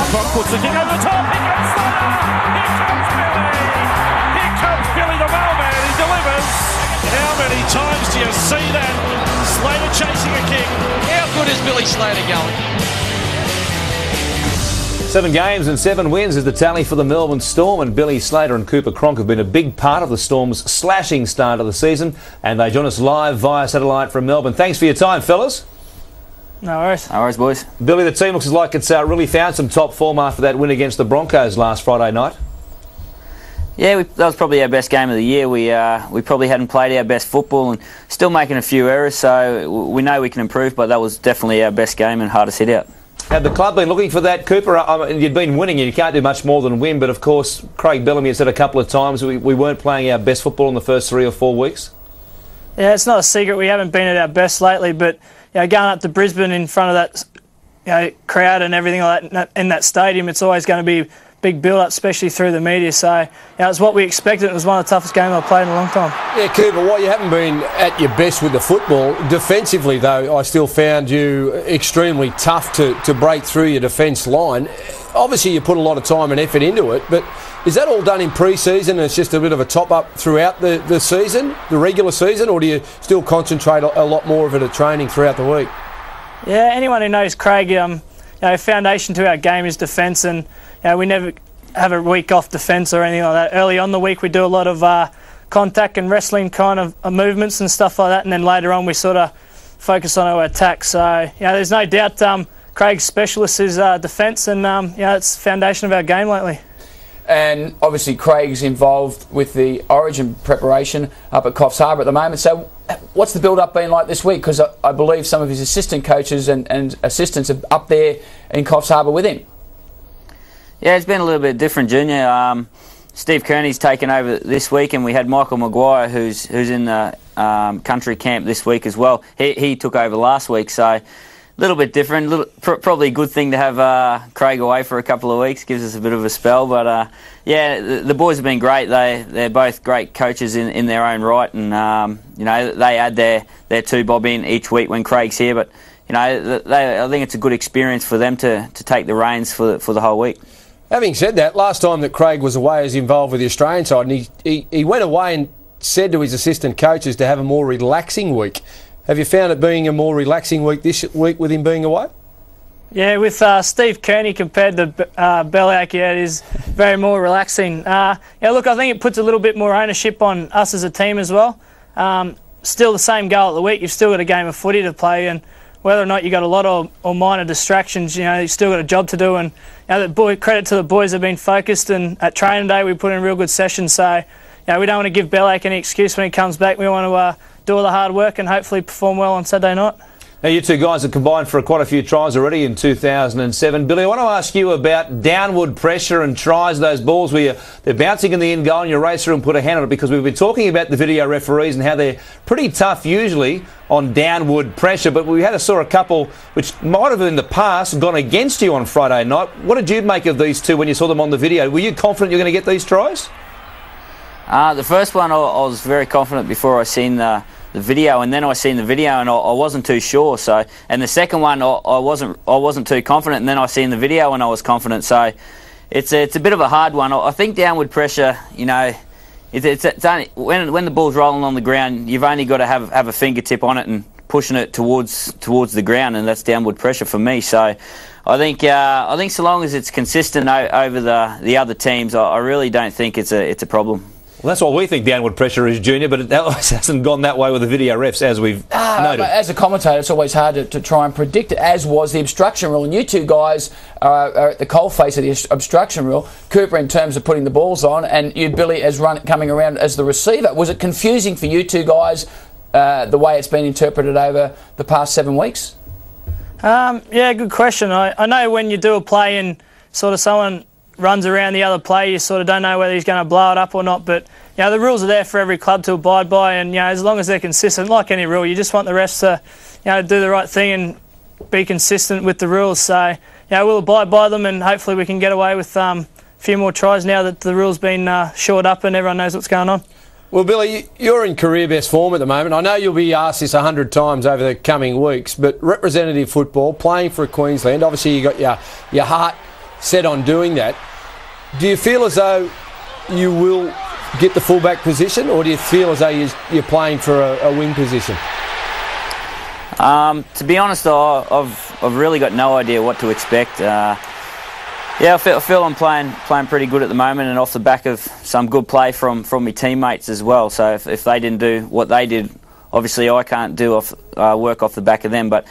Cronk puts the kick over the top. Here comes Slater. Here comes Billy. Here comes Billy the mailman. He delivers. How many times do you see that? Slater chasing a kick. How good is Billy Slater going? 7 games and 7 wins is the tally for the Melbourne Storm, and Billy Slater and Cooper Cronk have been a big part of the Storm's slashing start of the season, and they join us live via satellite from Melbourne. Thanks for your time, fellas. No worries. No worries, boys. Billy, the team looks like it's really found some top form after that win against the Broncos last Friday night. Yeah, that was probably our best game of the year. We probably hadn't played our best football and still making a few errors, so we know we can improve, but that was definitely our best game and hardest hit out. Had the club been looking for that, Cooper? You'd been winning and you can't do much more than win, but of course Craig Bellamy has said a couple of times we weren't playing our best football in the first 3 or 4 weeks. Yeah, it's not a secret we haven't been at our best lately, but going up to Brisbane in front of that crowd and everything like that in that stadium, it's always going to be big build-up, especially through the media. So it was what we expected. It was one of the toughest games I've played in a long time. Yeah, Cooper, while you haven't been at your best with the football, defensively though, I still found you extremely tough to break through your defence line. Obviously you put a lot of time and effort into it, but is that all done in pre-season and it's just a bit of a top-up throughout the season, the regular season, or do you still concentrate a lot more of it at training throughout the week? Yeah, anyone who knows Craig, foundation to our game is defence, and we never have a week off defence or anything like that. Early on the week we do a lot of contact and wrestling kind of movements and stuff like that, and then later on we sort of focus on our attack. So there's no doubt Craig's specialist is defence, and it's the foundation of our game lately. And obviously Craig's involved with the Origin preparation up at Coffs Harbour at the moment. So what's the build-up been like this week? Because I believe some of his assistant coaches and assistants are up there in Coffs Harbour with him. Yeah, it's been a little bit different, Junior. Steve Kearney's taken over this week, and we had Michael Maguire, who's in the country camp this week as well. He took over last week, so a little bit different. Probably a good thing to have Craig away for a couple of weeks. Gives us a bit of a spell, but the boys have been great. They're both great coaches in their own right, and they add their 2 bob in each week when Craig's here. But I think it's a good experience for them to take the reins for the whole week. Having said that, last time that Craig was away, he was involved with the Australian side, and he went away and said to his assistant coaches to have a more relaxing week. Have you found it being a more relaxing week this week with him being away? Yeah, with Steve Kearney compared to Beliak, it is very more relaxing. Look, I think it puts a little bit more ownership on us as a team as well. Still the same goal at the week. You've still got a game of footy to play, and whether or not you got a lot or minor distractions, you've still got a job to do. And credit to the boys have been focused, and at training day we put in a real good session. So we don't want to give Beliak any excuse when he comes back. We want to do all the hard work and hopefully perform well on Saturday night. Now, you two guys have combined for quite a few tries already in 2007. Billy, I want to ask you about downward pressure and tries, those balls where they're bouncing in the end goal and you race through and put a hand on it, because we've been talking about the video referees and how they're pretty tough usually on downward pressure, but we saw a couple which might have in the past gone against you on Friday night. What did you make of these two when you saw them on the video? Were you confident you're going to get these tries? The first one I was very confident before I seen the video, and then I seen the video and I wasn't too sure. So, and the second one I wasn't too confident, and then I seen the video and I was confident. So, it's a bit of a hard one. I think downward pressure, it's only when the ball's rolling on the ground, you've only got to have a fingertip on it and pushing it towards the ground, and that's downward pressure for me. So, I think so long as it's consistent over the other teams, I really don't think it's a problem. Well, that's what we think downward pressure is, Junior, but it hasn't gone that way with the video refs, as we've noted. As a commentator, it's always hard to try and predict it, as was the obstruction rule. And you two guys are at the coalface of the obstruction rule. Cooper in terms of putting the balls on, and you, Billy, as coming around as the receiver. Was it confusing for you two guys, the way it's been interpreted over the past 7 weeks? Good question. I know when you do a play and sort of someone runs around the other player, you sort of don't know whether he's going to blow it up or not, but the rules are there for every club to abide by, and as long as they're consistent, like any rule, you just want the refs to do the right thing and be consistent with the rules. So we'll abide by them, and hopefully we can get away with a few more tries now that the rule's been shored up and everyone knows what's going on. Well, Billy, you're in career best form at the moment. I know you'll be asked this 100 times over the coming weeks, but representative football, playing for Queensland, obviously you got your heart set on doing that. Do you feel as though you will get the fullback position, or do you feel as though you're playing for a wing position? To be honest, I've really got no idea what to expect. Yeah, I feel I'm playing pretty good at the moment, and off the back of some good play from my teammates as well. So if they didn't do what they did, obviously I can't do work off the back of them. But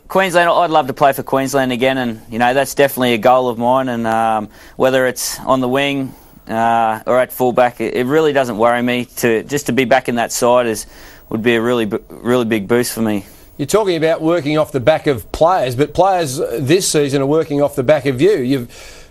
Queensland, I'd love to play for Queensland again, and that's definitely a goal of mine. And whether it's on the wing or at fullback, it really doesn't worry me. Just to be back in that side would be a really big boost for me. You're talking about working off the back of players, but players this season are working off the back of you. You've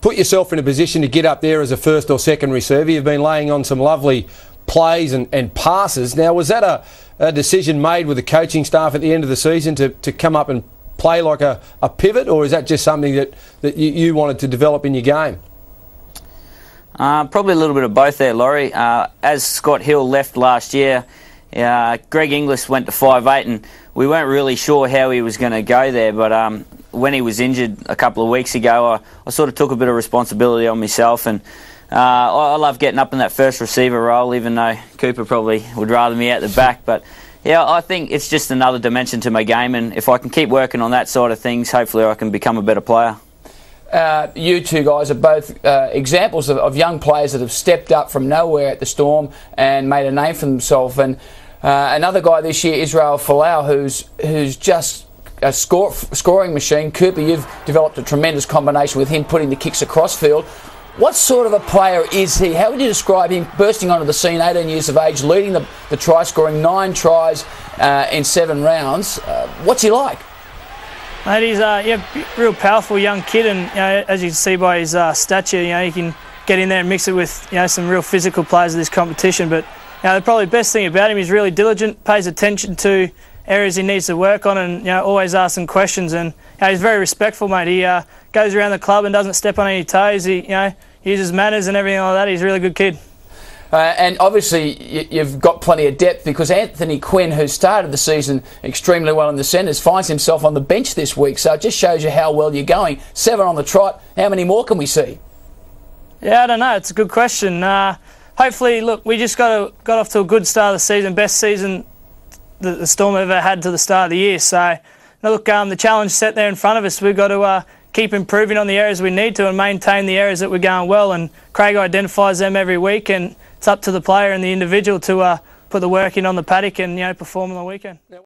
put yourself in a position to get up there as a first or second receiver. You've been laying on some lovely plays and passes. Now, was that a decision made with the coaching staff at the end of the season to come up and play like a pivot, or is that just something that you wanted to develop in your game? Probably a little bit of both there, Laurie. As Scott Hill left last year, Greg Inglis went to 5'8", and we weren't really sure how he was going to go there, but when he was injured a couple of weeks ago, I sort of took a bit of responsibility on myself, and I love getting up in that first receiver role, even though Cooper probably would rather me at the back. But yeah, I think it's just another dimension to my game, and if I can keep working on that side of things, hopefully I can become a better player. You two guys are both examples of young players that have stepped up from nowhere at the Storm and made a name for themselves. And another guy this year, Israel Folau, who's just a scoring machine. Cooper, you've developed a tremendous combination with him putting the kicks across field. What sort of a player is he? How would you describe him bursting onto the scene, 18 years of age, leading the try scoring, 9 tries in 7 rounds? What's he like? Mate, he's a real powerful young kid, and as you can see by his stature, he can get in there and mix it with some real physical players of this competition. But the probably best thing about him is really diligent, pays attention to areas he needs to work on, and always asking questions. And he's very respectful, mate. He goes around the club and doesn't step on any toes. He uses manners and everything like that. He's a really good kid. And obviously you've got plenty of depth, because Anthony Quinn, who started the season extremely well in the centres, finds himself on the bench this week. So it just shows you how well you're going. 7 on the trot. How many more can we see? Yeah, I don't know. It's a good question. Hopefully, look, we just got off to a good start of the season. Best season that the Storm ever had to the start of the year. So, look, the challenge set there in front of us. We've got to keep improving on the areas we need to and maintain the areas that we're going well. And Craig identifies them every week, and it's up to the player and the individual to put the work in on the paddock and perform on the weekend.